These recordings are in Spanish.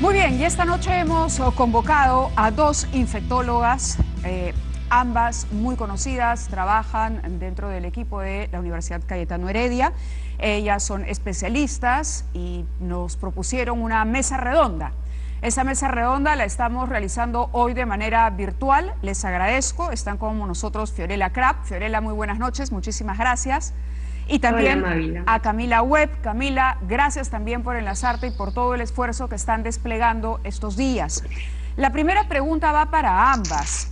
Muy bien, y esta noche hemos convocado a dos infectólogas, ambas muy conocidas, trabajan dentro del equipo de la Universidad Cayetano Heredia. Ellas son especialistas y nos propusieron una mesa redonda. Esa mesa redonda la estamos realizando hoy de manera virtual. Les agradezco, están con nosotros Fiorella Krapp. Fiorella, muy buenas noches, muchísimas gracias. Y también a Camila Webb. Camila, gracias también por enlazarte y por todo el esfuerzo que están desplegando estos días. La primera pregunta va para ambas.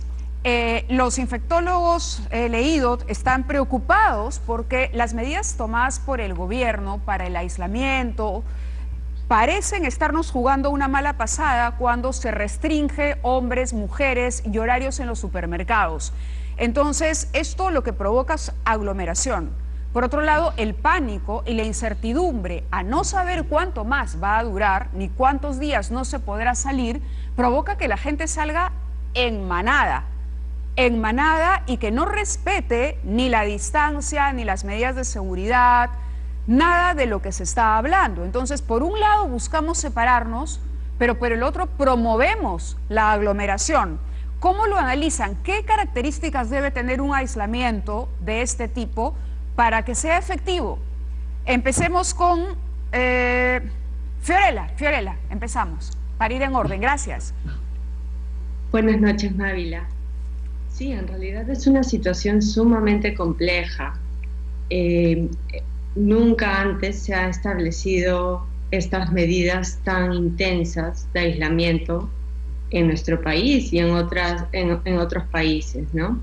Los infectólogos, he leído, están preocupados porque las medidas tomadas por el gobierno para el aislamiento parecen estarnos jugando una mala pasada cuando se restringe hombres, mujeres y horarios en los supermercados. Entonces, esto lo que provoca es aglomeración. Por otro lado, el pánico y la incertidumbre a no saber cuánto más va a durar, ni cuántos días no se podrá salir, provoca que la gente salga en manada y que no respete ni la distancia, ni las medidas de seguridad, nada de lo que se está hablando. Entonces, por un lado buscamos separarnos, pero por el otro promovemos la aglomeración. ¿Cómo lo analizan? ¿Qué características debe tener un aislamiento de este tipo para que sea efectivo? Empecemos con Fiorella, empezamos, para ir en orden. Gracias. Buenas noches, Mávila. Sí, en realidad es una situación sumamente compleja. Nunca antes se han establecido estas medidas tan intensas de aislamiento en nuestro país y en otros países, ¿no?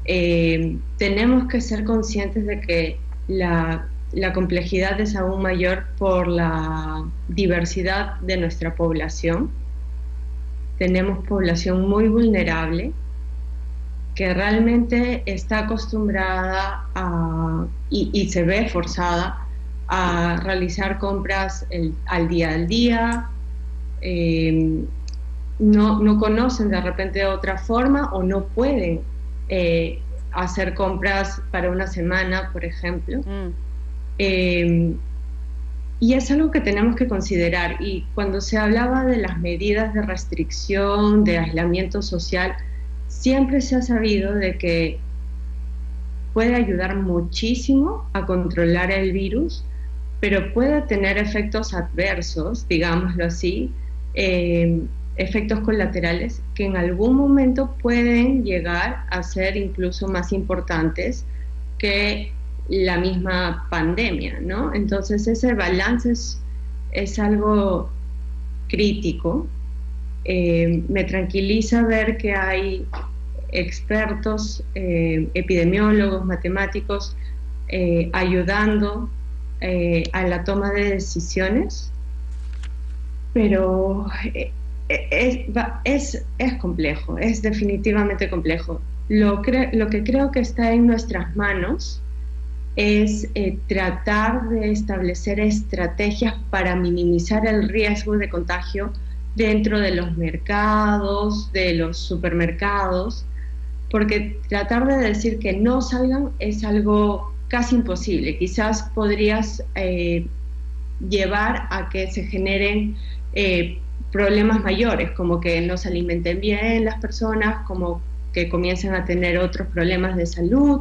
Tenemos que ser conscientes de que la complejidad es aún mayor por la diversidad de nuestra población. Tenemos población muy vulnerable que realmente está acostumbrada y se ve forzada a realizar compras al día, no conocen de repente otra forma o no pueden hacer compras para una semana, por ejemplo. Y es algo que tenemos que considerar. Y cuando se hablaba de las medidas de restricción, de aislamiento social, siempre se ha sabido de que puede ayudar muchísimo a controlar el virus, pero puede tener efectos adversos, digámoslo así, efectos colaterales que en algún momento pueden llegar a ser incluso más importantes que la misma pandemia, ¿no? Entonces ese balance es algo crítico. Me tranquiliza ver que hay expertos, epidemiólogos, matemáticos, ayudando a la toma de decisiones, pero es complejo, es definitivamente complejo. Lo que creo que está en nuestras manos es tratar de establecer estrategias para minimizar el riesgo de contagio dentro de los mercados, de los supermercados, porque tratar de decir que no salgan es algo casi imposible. Quizás podrías llevar a que se generen problemas mayores, como que no se alimenten bien las personas, como que comiencen a tener otros problemas de salud,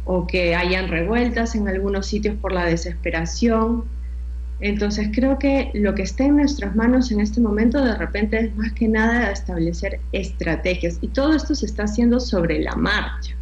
o que hayan revueltas en algunos sitios por la desesperación. Entonces creo que lo que está en nuestras manos en este momento de repente es más que nada establecer estrategias, y todo esto se está haciendo sobre la marcha,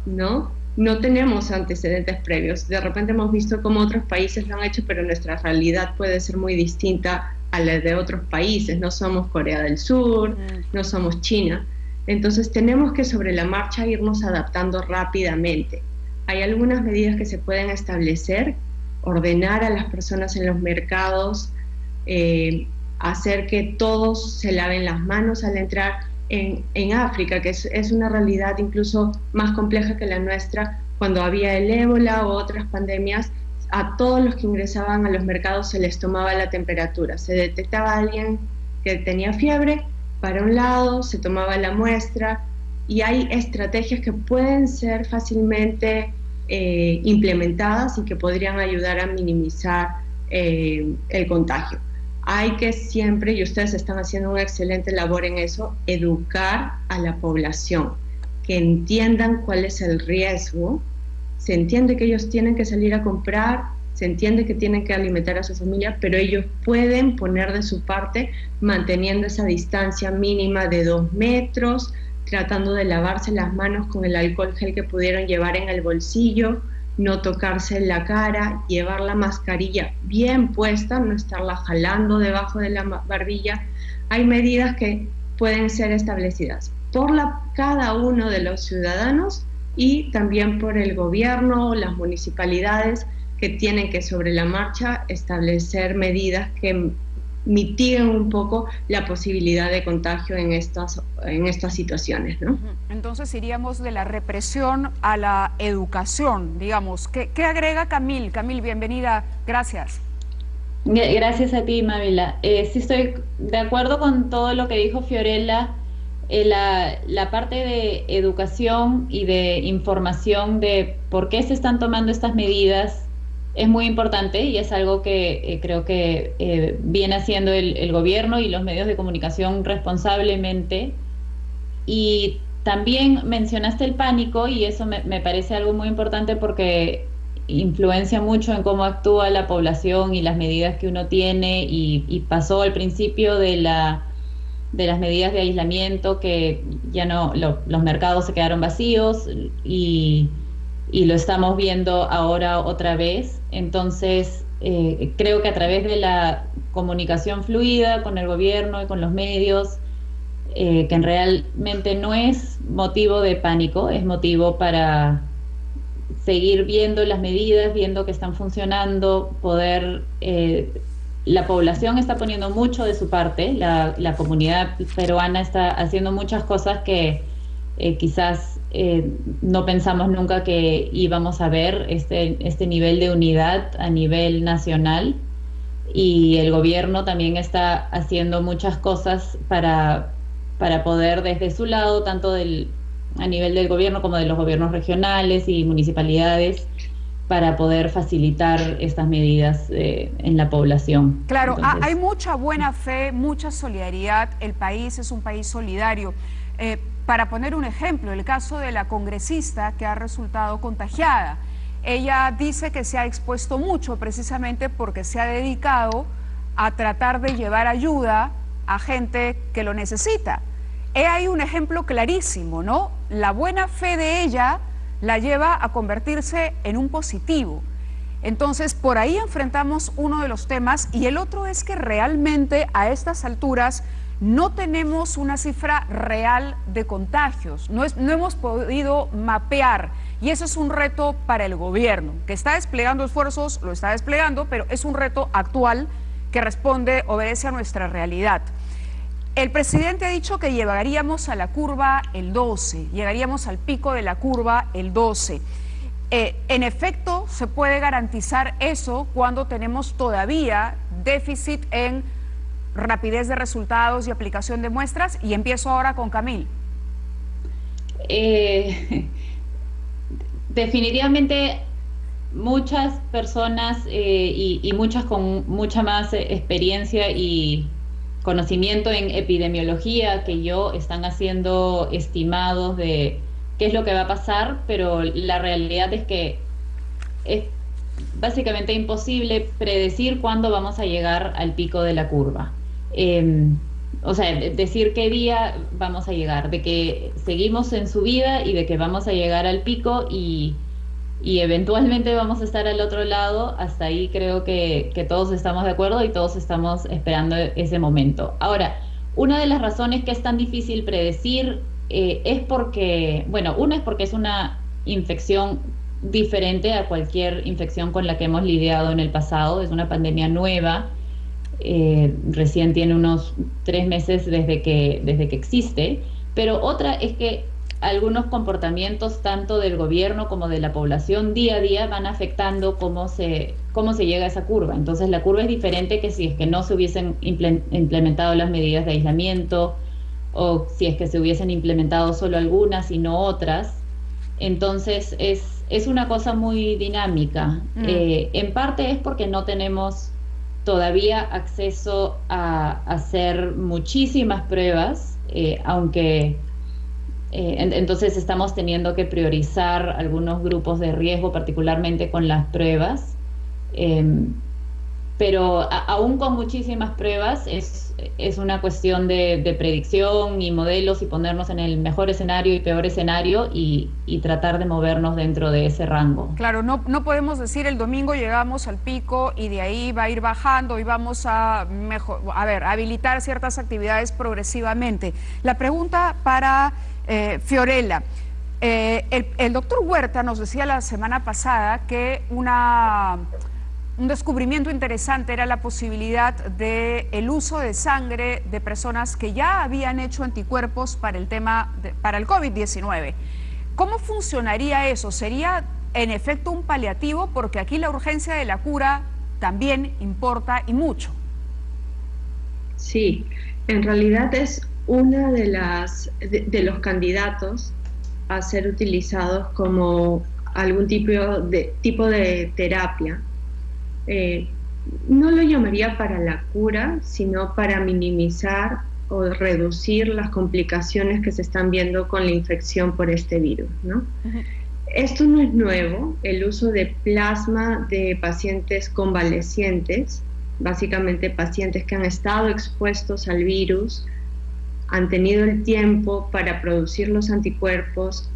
¿no? No tenemos antecedentes previos. De repente hemos visto cómo otros países lo han hecho, pero nuestra realidad puede ser muy distinta a la de otros países. No somos Corea del Sur, no somos China. Entonces tenemos que sobre la marcha irnos adaptando rápidamente. Hay algunas medidas que se pueden establecer: ordenar a las personas en los mercados, hacer que todos se laven las manos al entrar. En África, que es una realidad incluso más compleja que la nuestra, cuando había el ébola o otras pandemias, a todos los que ingresaban a los mercados se les tomaba la temperatura. Se detectaba a alguien que tenía fiebre, para un lado, se tomaba la muestra, y hay estrategias que pueden ser fácilmente implementadas y que podrían ayudar a minimizar el contagio. hay que siempre, y ustedes están haciendo una excelente labor en eso, educar a la población, que entiendan cuál es el riesgo. Se entiende que ellos tienen que salir a comprar, se entiende que tienen que alimentar a su familia, pero ellos pueden poner de su parte manteniendo esa distancia mínima de 2 metros, tratando de lavarse las manos con el alcohol gel que pudieron llevar en el bolsillo, no tocarse la cara, llevar la mascarilla bien puesta, no estarla jalando debajo de la barbilla. Hay medidas que pueden ser establecidas por cada uno de los ciudadanos y también por el gobierno, las municipalidades, que tienen que sobre la marcha establecer medidas que mitiguen un poco la posibilidad de contagio en estas situaciones, ¿no? Entonces iríamos de la represión a la educación, digamos. ¿Qué agrega Camil? Camil, bienvenida, gracias. Gracias a ti, Mávila. Sí estoy de acuerdo con todo lo que dijo Fiorella. La parte de educación y de información de por qué se están tomando estas medidas es muy importante y es algo que creo que viene haciendo el gobierno y los medios de comunicación responsablemente. Y también mencionaste el pánico y eso me parece algo muy importante porque influencia mucho en cómo actúa la población y las medidas que uno tiene y pasó al principio de las medidas de aislamiento que ya no, los mercados se quedaron vacíos y lo estamos viendo ahora otra vez. Entonces, creo que a través de la comunicación fluida con el gobierno y con los medios, que realmente no es motivo de pánico, es motivo para seguir viendo las medidas, viendo que están funcionando, poder... la población está poniendo mucho de su parte, la comunidad peruana está haciendo muchas cosas que quizás no pensamos nunca que íbamos a ver este nivel de unidad a nivel nacional, y el gobierno también está haciendo muchas cosas para poder desde su lado, tanto a nivel del gobierno como de los gobiernos regionales y municipalidades, para poder facilitar estas medidas en la población. Claro, hay mucha buena fe, mucha solidaridad, el país es un país solidario. Para poner un ejemplo, el caso de la congresista que ha resultado contagiada. Ella dice que se ha expuesto mucho precisamente porque se ha dedicado a tratar de llevar ayuda a gente que lo necesita. Hay un ejemplo clarísimo, ¿no? La buena fe de ella la lleva a convertirse en un positivo. Entonces, por ahí enfrentamos uno de los temas, y el otro es que realmente a estas alturas no tenemos una cifra real de contagios, no hemos podido mapear, y eso es un reto para el gobierno, que está desplegando esfuerzos, lo está desplegando, pero es un reto actual que obedece a nuestra realidad. El presidente ha dicho que llegaríamos a la curva el 12, llegaríamos al pico de la curva el 12. En efecto, ¿se puede garantizar eso cuando tenemos todavía déficit en rapidez de resultados y aplicación de muestras? Y empiezo ahora con Camil. Definitivamente muchas personas y muchas con mucha más experiencia y conocimiento en epidemiología que yo están haciendo estimados de qué es lo que va a pasar, pero la realidad es que es básicamente imposible predecir cuándo vamos a llegar al pico de la curva. O sea, decir qué día vamos a llegar, de que seguimos en subida y de que vamos a llegar al pico y eventualmente vamos a estar al otro lado. Hasta ahí creo que todos estamos de acuerdo y todos estamos esperando ese momento. Ahora, una de las razones que es tan difícil predecir es porque, bueno, una es porque es una infección diferente a cualquier infección con la que hemos lidiado en el pasado, es una pandemia nueva, recién tiene unos 3 meses desde que existe, pero otra es que algunos comportamientos tanto del gobierno como de la población día a día van afectando cómo se llega a esa curva. Entonces la curva es diferente que si es que no se hubiesen implementado las medidas de aislamiento, o si es que se hubiesen implementado solo algunas y no otras. Entonces es una cosa muy dinámica. En parte es porque no tenemos todavía acceso a hacer muchísimas pruebas, aunque entonces estamos teniendo que priorizar algunos grupos de riesgo, particularmente con las pruebas. Pero aún con muchísimas pruebas es una cuestión de predicción y modelos y ponernos en el mejor escenario y peor escenario y tratar de movernos dentro de ese rango. Claro, no podemos decir el domingo llegamos al pico y de ahí va a ir bajando y vamos a habilitar ciertas actividades progresivamente. La pregunta para Fiorella. El doctor Huerta nos decía la semana pasada que un descubrimiento interesante era la posibilidad del uso de sangre de personas que ya habían hecho anticuerpos para el COVID-19. ¿Cómo funcionaría eso? ¿Sería en efecto un paliativo? Porque aquí la urgencia de la cura también importa y mucho. Sí, en realidad es una de los candidatos a ser utilizados como algún tipo de terapia. No lo llamaría para la cura, sino para minimizar o reducir las complicaciones que se están viendo con la infección por este virus, ¿no? Esto no es nuevo, el uso de plasma de pacientes convalecientes, básicamente pacientes que han estado expuestos al virus, han tenido el tiempo para producir los anticuerpos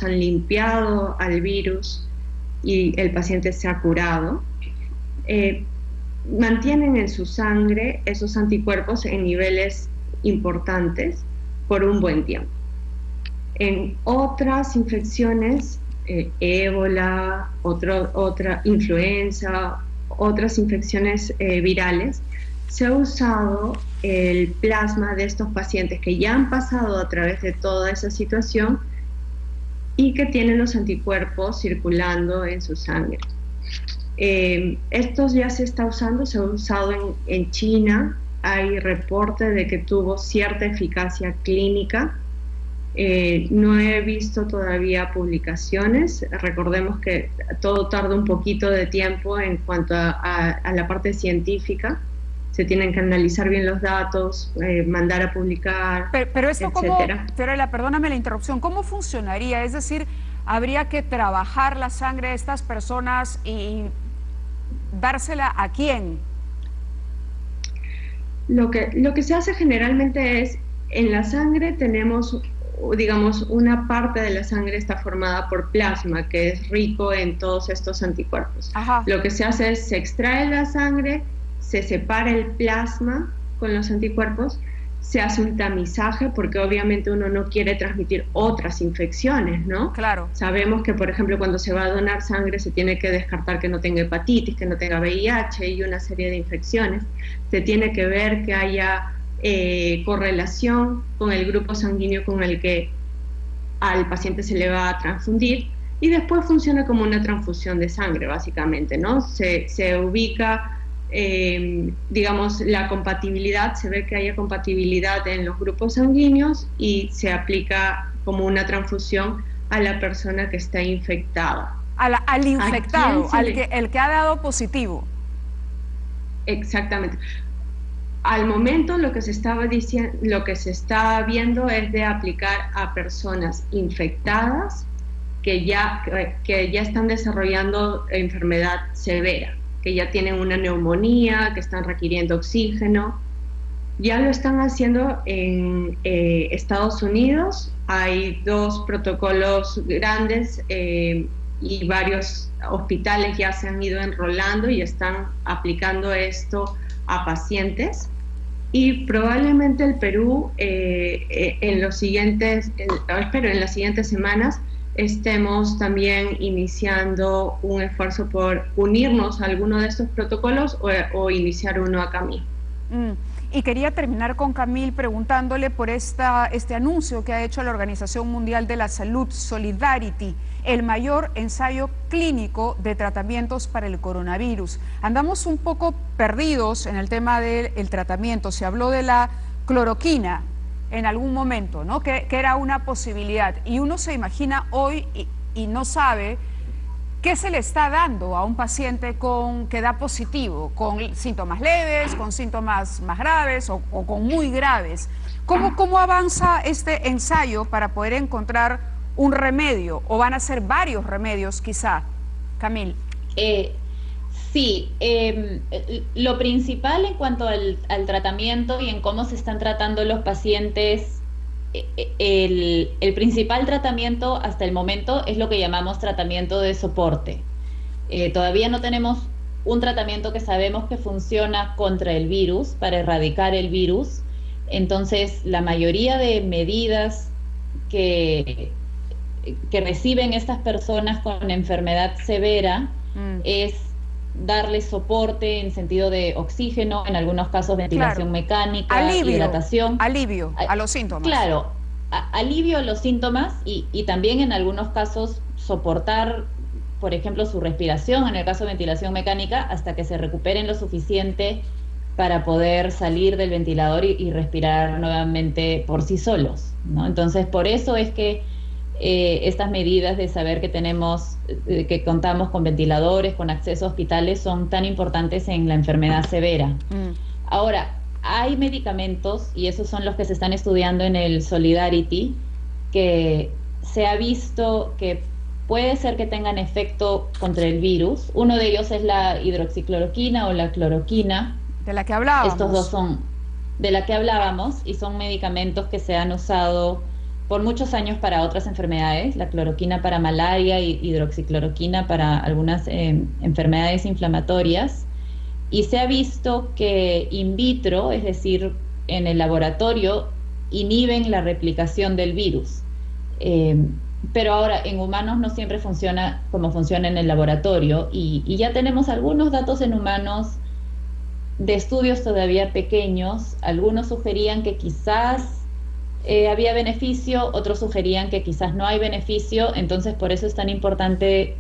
han limpiado al virus y el paciente se ha curado. Mantienen en su sangre esos anticuerpos en niveles importantes por un buen tiempo. En otras infecciones, ébola, otra influenza, otras infecciones virales, se ha usado el plasma de estos pacientes que ya han pasado a través de toda esa situación y que tienen los anticuerpos circulando en su sangre. Estos ya se ha usado en China, hay reporte de que tuvo cierta eficacia clínica. No he visto todavía publicaciones, recordemos que todo tarda un poquito de tiempo en cuanto a la parte científica, se tienen que analizar bien los datos, mandar a publicar, pero esto etcétera. Fiorella, perdóname la interrupción, ¿cómo funcionaría? Es decir, ¿habría que trabajar la sangre de estas personas y dársela a quién? Lo que se hace generalmente es, en la sangre tenemos, digamos, una parte de la sangre está formada por plasma, que es rico en todos estos anticuerpos. Ajá. Lo que se hace es, se extrae la sangre, se separa el plasma con los anticuerpos, se hace un tamizaje porque obviamente uno no quiere transmitir otras infecciones, ¿no? Claro. Sabemos que, por ejemplo, cuando se va a donar sangre se tiene que descartar que no tenga hepatitis, que no tenga VIH y una serie de infecciones. Se tiene que ver que haya correlación con el grupo sanguíneo con el que al paciente se le va a transfundir y después funciona como una transfusión de sangre, básicamente, ¿no? Se ubica, digamos, la compatibilidad, se ve que haya compatibilidad en los grupos sanguíneos y se aplica como una transfusión a la persona que está infectada. Al infectado, el que ha dado positivo. Exactamente. Al momento lo que se está viendo es de aplicar a personas infectadas que ya están desarrollando enfermedad severa, que ya tienen una neumonía, que están requiriendo oxígeno. Ya lo están haciendo en Estados Unidos. Hay 2 protocolos grandes y varios hospitales ya se han ido enrolando y están aplicando esto a pacientes. Y probablemente el Perú en las siguientes semanas estemos también iniciando un esfuerzo por unirnos a alguno de estos protocolos o iniciar uno acá mismo. Y quería terminar con Camille preguntándole por este anuncio que ha hecho la Organización Mundial de la Salud, Solidarity, el mayor ensayo clínico de tratamientos para el coronavirus. Andamos un poco perdidos en el tema del tratamiento. Se habló de la cloroquina en algún momento, ¿no? Que era una posibilidad. Y uno se imagina hoy y no sabe ¿qué se le está dando a un paciente que da positivo, con síntomas leves, con síntomas más graves o con muy graves? ¿Cómo avanza este ensayo para poder encontrar un remedio? ¿O van a ser varios remedios quizá? Camil. Sí, lo principal en cuanto al tratamiento y en cómo se están tratando los pacientes, el principal tratamiento hasta el momento es lo que llamamos tratamiento de soporte. Todavía no tenemos un tratamiento que sabemos que funciona contra el virus, para erradicar el virus. Entonces, la mayoría de medidas que reciben estas personas con enfermedad severa es darles soporte en sentido de oxígeno, en algunos casos ventilación mecánica, hidratación. Alivio a los síntomas. Claro, alivio a los síntomas y también en algunos casos soportar, por ejemplo, su respiración, en el caso de ventilación mecánica, hasta que se recuperen lo suficiente para poder salir del ventilador y respirar nuevamente por sí solos, ¿no? Entonces, por eso es que estas medidas de saber que que contamos con ventiladores, con acceso a hospitales, son tan importantes en la enfermedad severa. Ahora, hay medicamentos, y esos son los que se están estudiando en el Solidarity, que se ha visto que puede ser que tengan efecto contra el virus. Uno de ellos es la hidroxicloroquina o la cloroquina. De la que hablábamos. Estos dos son de la que hablábamos y son medicamentos que se han usado por muchos años para otras enfermedades, la cloroquina para malaria y hidroxicloroquina para algunas enfermedades inflamatorias. Y se ha visto que in vitro, es decir, en el laboratorio, inhiben la replicación del virus. Pero ahora en humanos no siempre funciona como funciona en el laboratorio y ya tenemos algunos datos en humanos de estudios todavía pequeños. Algunos sugerían que quizás había beneficio, otros sugerían que quizás no hay beneficio. Entonces por eso es tan importante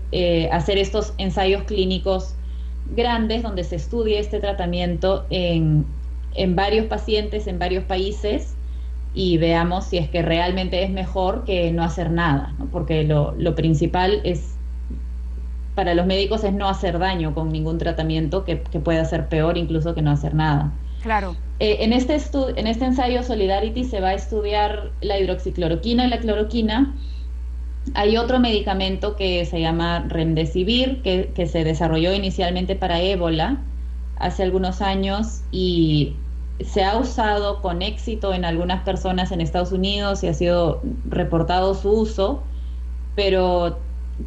hacer estos ensayos clínicos grandes donde se estudie este tratamiento en varios pacientes, en varios países, y veamos si es que realmente es mejor que no hacer nada, ¿no? Porque lo principal para los médicos es no hacer daño con ningún tratamiento que pueda ser peor incluso que no hacer nada. Claro. En este ensayo Solidarity se va a estudiar la hidroxicloroquina y la cloroquina. Hay otro medicamento que se llama Remdesivir, que se desarrolló inicialmente para ébola hace algunos años y se ha usado con éxito en algunas personas en Estados Unidos y ha sido reportado su uso, pero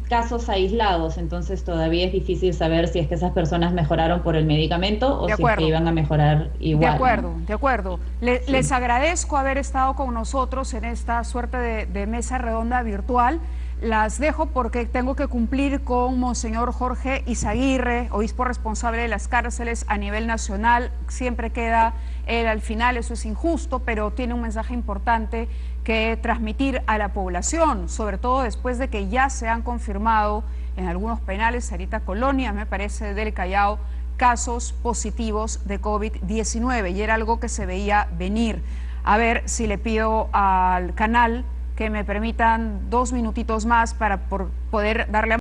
casos aislados, entonces todavía es difícil saber si es que esas personas mejoraron por el medicamento o si es que iban a mejorar igual. De acuerdo. Les agradezco haber estado con nosotros en esta suerte de mesa redonda virtual. Las dejo porque tengo que cumplir con Monseñor Jorge Izaguirre, obispo responsable de las cárceles a nivel nacional. Siempre queda él al final, eso es injusto, pero tiene un mensaje importante que transmitir a la población, sobre todo después de que ya se han confirmado en algunos penales, Sarita Colonia, me parece, del Callao, casos positivos de COVID-19, y era algo que se veía venir. A ver si le pido al canal que me permitan 2 minutitos más para poder darle